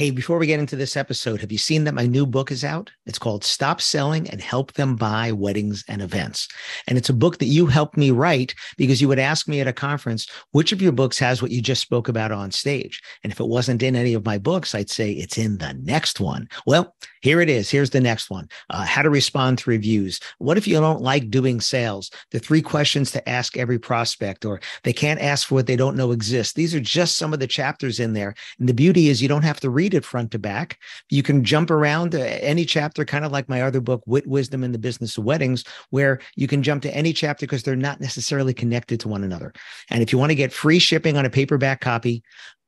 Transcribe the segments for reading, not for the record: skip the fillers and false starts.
Hey, before we get into this episode, have you seen that my new book is out? It's called Stop Selling and Help Them Buy Weddings and Events. And it's a book that you helped me write because you would ask me at a conference, which of your books has what you just spoke about on stage? And if it wasn't in any of my books, I'd say it's in the next one. Well, here it is. Here's the next one. How to respond to reviews. What if you don't like doing sales? The 3 questions to ask every prospect, or they can't ask for what they don't know exists. These are just some of the chapters in there. And the beauty is you don't have to read it front to back. You can jump around to any chapter, kind of like my other book, Wit, Wisdom, and the Business of Weddings, where you can jump to any chapter because they're not necessarily connected to one another. And if you want to get free shipping on a paperback copy,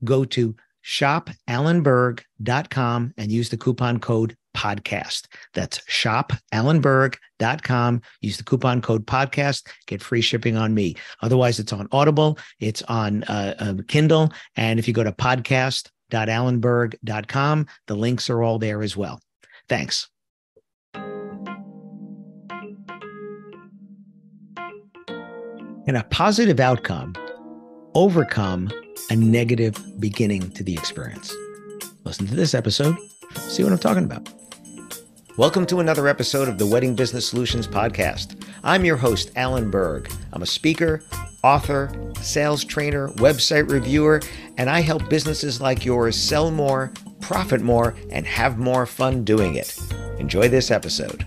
go to shopalanberg.com and use the coupon code podcast. That's shopalanberg.com. Use the coupon code podcast. Get free shipping on me. Otherwise, it's on Audible. It's on Kindle. And if you go to podcast.allenberg.com, the links are all there as well. Thanks. And a positive outcome overcome a negative beginning to the experience. Listen to this episode. See what I'm talking about. Welcome to another episode of the Wedding Business Solutions Podcast. I'm your host, Allen Berg. I'm a speaker, author, sales trainer, website reviewer, and I help businesses like yours sell more, profit more, and have more fun doing it. Enjoy this episode.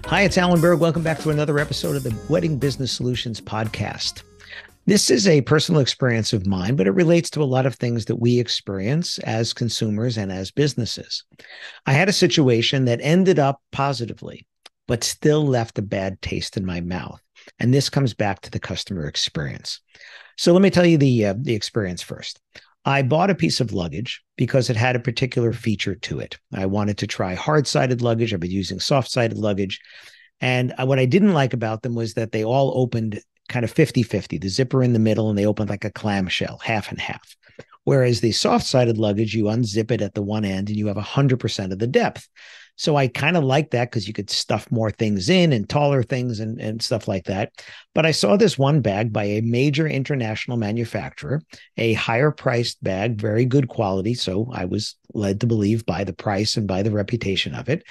Hi, it's Allen Berg. Welcome back to another episode of the Wedding Business Solutions Podcast. This is a personal experience of mine, but it relates to a lot of things that we experience as consumers and as businesses. I had a situation that ended up positively, but still left a bad taste in my mouth. And this comes back to the customer experience. So let me tell you the experience first. I bought a piece of luggage because it had a particular feature to it. I wanted to try hard-sided luggage. I've been using soft-sided luggage. And what I didn't like about them was that they all opened kind of 50-50, the zipper in the middle, and they opened like a clamshell, half and half. Whereas the soft-sided luggage, you unzip it at the one end and you have 100% of the depth. So I kind of like that because you could stuff more things in and taller things and stuff like that. But I saw this one bag by a major international manufacturer, a higher priced bag, very good quality. So I was led to believe by the price and by the reputation of it.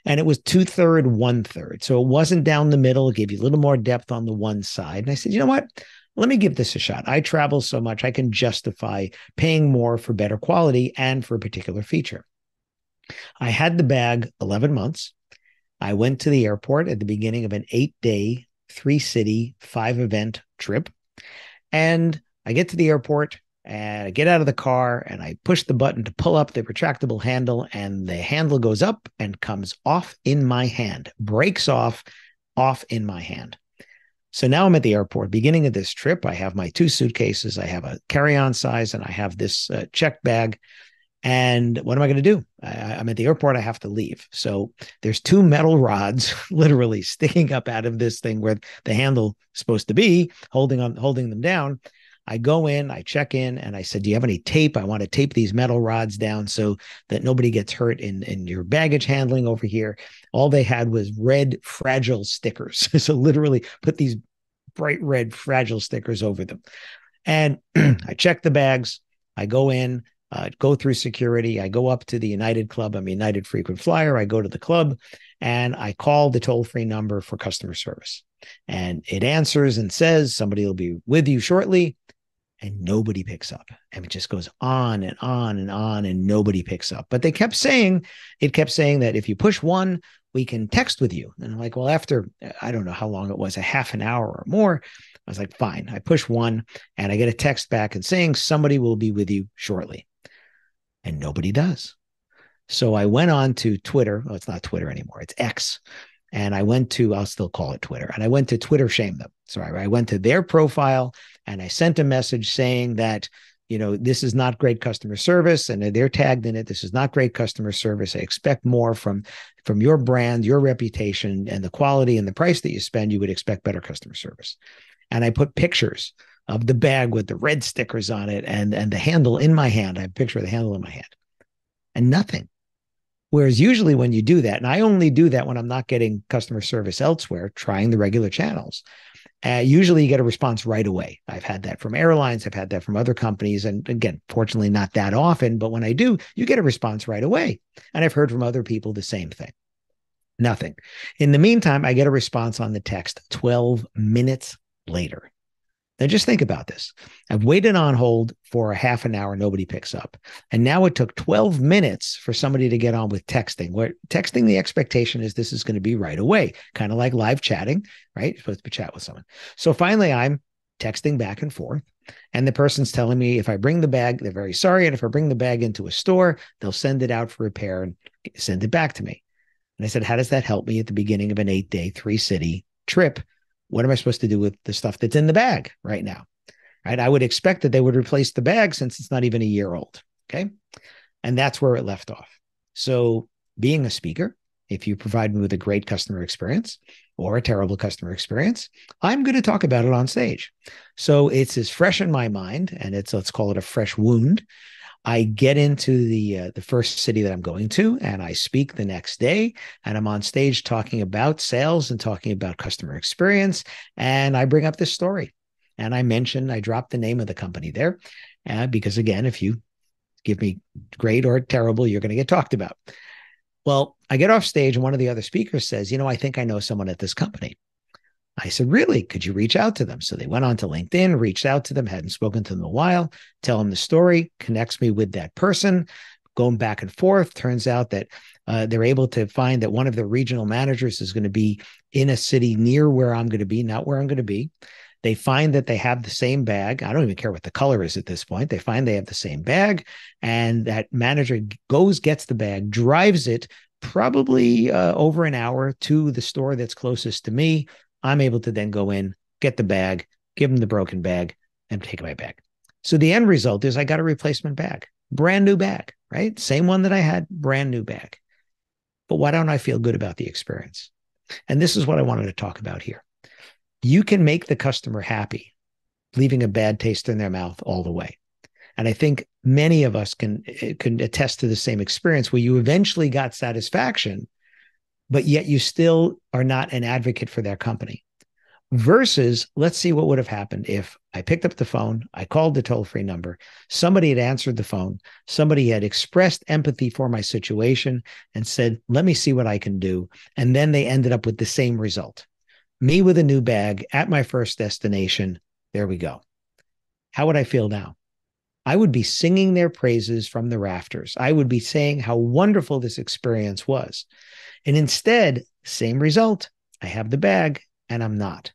And it was 2/3, 1/3. So it wasn't down the middle. It gave you a little more depth on the one side. And I said, you know what? Let me give this a shot. I travel so much, I can justify paying more for better quality and for a particular feature. I had the bag 11 months. I went to the airport at the beginning of an 8-day, 3-city, 5-event trip. And I get to the airport and I get out of the car and I push the button to pull up the retractable handle, and the handle goes up and comes off in my hand, breaks off in my hand. So now I'm at the airport, beginning of this trip. I have my 2 suitcases. I have a carry-on size and I have this checked bag. And what am I going to do? I'm at the airport. I have to leave. So there's 2 metal rods literally sticking up out of this thing where the handle is supposed to be, holding them down. I go in, I check in, and I said, do you have any tape? I want to tape these metal rods down so that nobody gets hurt in your baggage handling over here. All they had was red, fragile stickers. So literally put these bright red, fragile stickers over them. And I check the bags. I go in. Go through security. I go up to the United Club. I'm a United frequent flyer. I go to the club and I call the toll-free number for customer service. And it answers and says, somebody will be with you shortly. And nobody picks up. And it just goes on and on and on, and nobody picks up. But it kept saying that if you push 1, we can text with you. And I'm like, well, after, I don't know how long it was, a half an hour or more, I was like, fine. I push 1 and I get a text back and saying somebody will be with you shortly. And nobody does. So I went on to Twitter. Oh, it's not Twitter anymore. It's X. And I'll still call it Twitter. And I went to Twitter shame them. So I went to their profile and I sent a message saying that, this is not great customer service. And they're tagged in it. This is not great customer service. I expect more from your brand, your reputation, and the quality and the price that you spend. You would expect better customer service. And I put pictures of the bag with the red stickers on it and the handle in my hand. I have a picture of the handle in my hand and nothing. Whereas usually when you do that, and I only do that when I'm not getting customer service elsewhere, trying the regular channels, Usually you get a response right away. I've had that from airlines. I've had that from other companies. And again, fortunately, not that often. But when I do, you get a response right away. And I've heard from other people the same thing. Nothing. In the meantime, I get a response on the text 12 minutes later. Now, just think about this. I've waited on hold for a half an hour. Nobody picks up. And now it took 12 minutes for somebody to get on with texting, where texting, the expectation is this is going to be right away, kind of like live chatting, right? You're supposed to chat with someone. So finally, I'm texting back and forth. And the person's telling me if I bring the bag, they're very sorry. And if I bring the bag into a store, they'll send it out for repair and send it back to me. And I said, how does that help me at the beginning of an 8-day, 3-city trip? What am I supposed to do with the stuff that's in the bag right now? Right? I would expect that they would replace the bag since it's not even a year old. Okay. And that's where it left off. So being a speaker, if you provide me with a great customer experience or a terrible customer experience, I'm going to talk about it on stage. So it's as fresh in my mind, and it's, let's call it a fresh wound. I get into the first city that I'm going to, and I speak the next day, and I'm on stage talking about sales and talking about customer experience. And I bring up this story, and I drop the name of the company there, because again, if you give me great or terrible, you're going to get talked about. Well, I get off stage, and one of the other speakers says, I think I know someone at this company. I said, really? Could you reach out to them? So they went on to LinkedIn, reached out to them, hadn't spoken to them in a while, tell them the story, connects me with that person, going back and forth. Turns out that they're able to find that one of the regional managers is going to be in a city near where I'm going to be, not where I'm going to be. They find that they have the same bag. I don't even care what the color is at this point. They find they have the same bag, and that manager gets the bag, drives it probably over an hour to the store that's closest to me. I'm able to then go in, get the bag, give them the broken bag, and take my bag. So the end result is I got a replacement bag, brand new bag, right? Same one that I had, brand new bag. But why don't I feel good about the experience? And this is what I wanted to talk about here. You can make the customer happy, leaving a bad taste in their mouth all the way. And I think many of us can attest to the same experience where you eventually got satisfaction, but yet you still are not an advocate for their company. Versus, let's see what would have happened if I picked up the phone, I called the toll-free number, somebody had answered the phone, somebody had expressed empathy for my situation and said, let me see what I can do. And then they ended up with the same result. Me with a new bag at my first destination. There we go. How would I feel now? I would be singing their praises from the rafters. I would be saying how wonderful this experience was. And instead, same result. I have the bag and I'm not.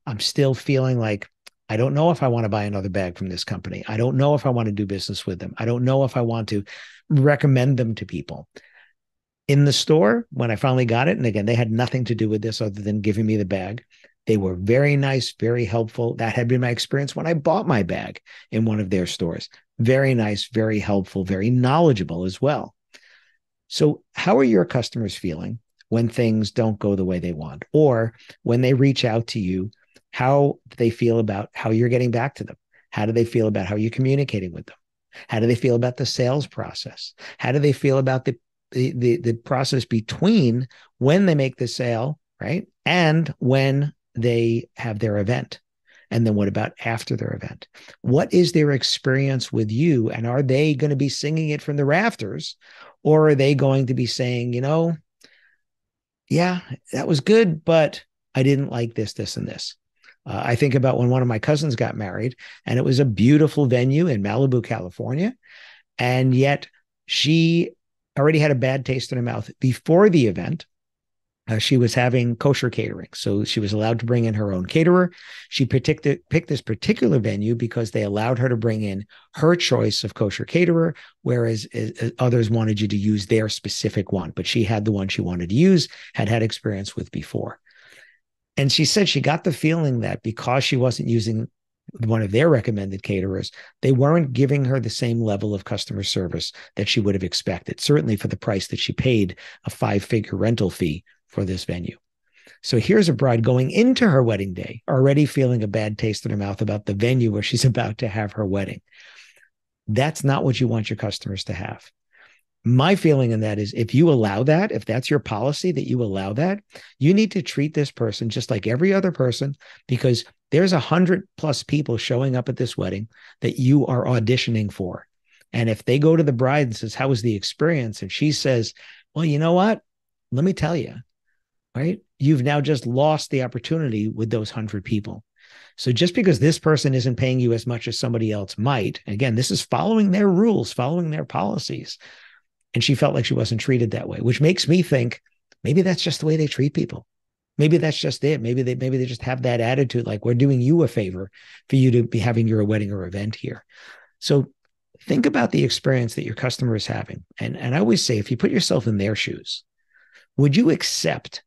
I'm still feeling like, I don't know if I want to buy another bag from this company. I don't know if I want to do business with them. I don't know if I want to recommend them to people. In the store, when I finally got it, and again, they had nothing to do with this other than giving me the bag. They were very nice, very helpful. That had been my experience when I bought my bag in one of their stores. Very nice, very helpful, very knowledgeable as well. So how are your customers feeling when things don't go the way they want? Or when they reach out to you, how do they feel about how you're getting back to them? How do they feel about how you're communicating with them? How do they feel about the sales process? How do they feel about the process between when they make the sale, right? And when they have their event? And then what about after their event? What is their experience with you? And are they going to be singing it from the rafters? Or are they going to be saying, yeah, that was good, but I didn't like this, this, and this. I think about when one of my cousins got married, and it was a beautiful venue in Malibu, California. And yet she already had a bad taste in her mouth before the event. She was having kosher catering, so she was allowed to bring in her own caterer. She picked this particular venue because they allowed her to bring in her choice of kosher caterer, whereas others wanted you to use their specific one. But she had the one she wanted to use, had experience with before. And she said she got the feeling that because she wasn't using one of their recommended caterers, they weren't giving her the same level of customer service that she would have expected, certainly for the price that she paid, a 5-figure rental fee for this venue. So here's a bride going into her wedding day, already feeling a bad taste in her mouth about the venue where she's about to have her wedding. That's not what you want your customers to have. My feeling in that is if you allow that, if that's your policy that you allow that, you need to treat this person just like every other person, because there's 100+ people showing up at this wedding that you are auditioning for. And if they go to the bride and says, how was the experience? And she says, well, you know what? Let me tell you, right? You've now just lost the opportunity with those 100 people. So just because this person isn't paying you as much as somebody else might, again, this is following their rules, following their policies. And she felt like she wasn't treated that way, which makes me think maybe that's just the way they treat people. Maybe that's just it. Maybe they just have that attitude, like we're doing you a favor for you to be having your wedding or event here. So think about the experience that your customer is having. And I always say, if you put yourself in their shoes, would you accept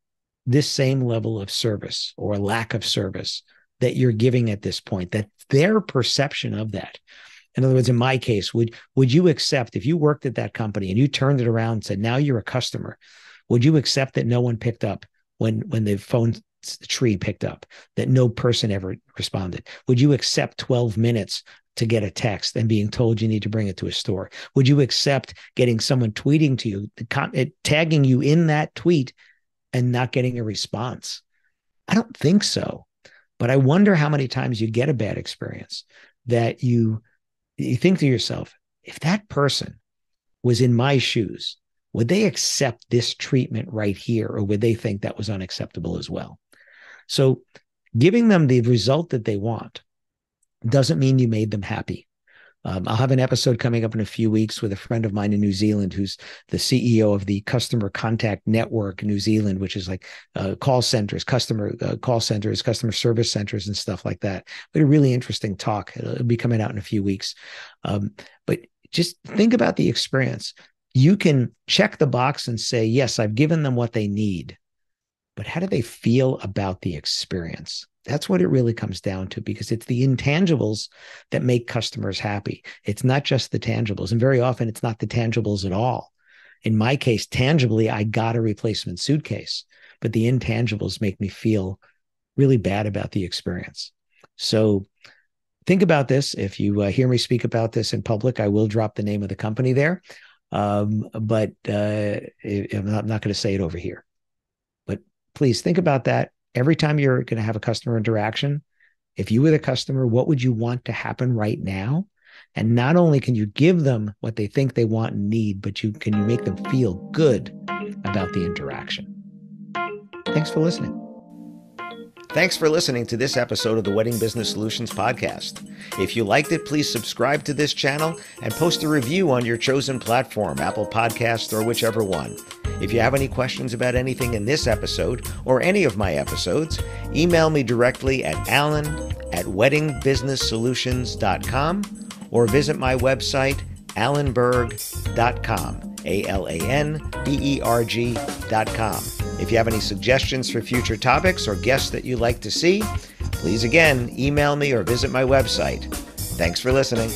this same level of service or lack of service that you're giving at this point, that their perception of that? In other words, in my case, would you accept, if you worked at that company and you turned it around and said, now you're a customer, would you accept that no one picked up when the phone tree picked up, that no person ever responded? Would you accept 12 minutes to get a text and being told you need to bring it to a store? Would you accept getting someone tweeting to you, tagging you in that tweet and not getting a response? I don't think so. But I wonder how many times you get a bad experience that you think to yourself, if that person was in my shoes, would they accept this treatment right here? Or would they think that was unacceptable as well? So giving them the result that they want doesn't mean you made them happy. I'll have an episode coming up in a few weeks with a friend of mine in New Zealand, who's the CEO of the Customer Contact Network New Zealand, which is like call centers, customer call centers, customer service centers, and stuff like that. But a really interesting talk. It'll be coming out in a few weeks. But just think about the experience. You can check the box and say, yes, I've given them what they need. But how do they feel about the experience? That's what it really comes down to, because it's the intangibles that make customers happy. It's not just the tangibles. And very often it's not the tangibles at all. In my case, tangibly, I got a replacement suitcase, but the intangibles make me feel really bad about the experience. So think about this. If you hear me speak about this in public, I will drop the name of the company there. But I'm not going to say it over here. But please think about that. Every time you're going to have a customer interaction, if you were the customer, what would you want to happen right now? And not only can you give them what they think they want and need, but can you make them feel good about the interaction? Thanks for listening. Thanks for listening to this episode of the Wedding Business Solutions podcast. If you liked it, please subscribe to this channel and post a review on your chosen platform, Apple Podcasts or whichever one. If you have any questions about anything in this episode or any of my episodes, email me directly at alan@weddingbusinesssolutions.com or visit my website, alanberg.com, alanberg.com. If you have any suggestions for future topics or guests that you'd like to see, please again, email me or visit my website. Thanks for listening.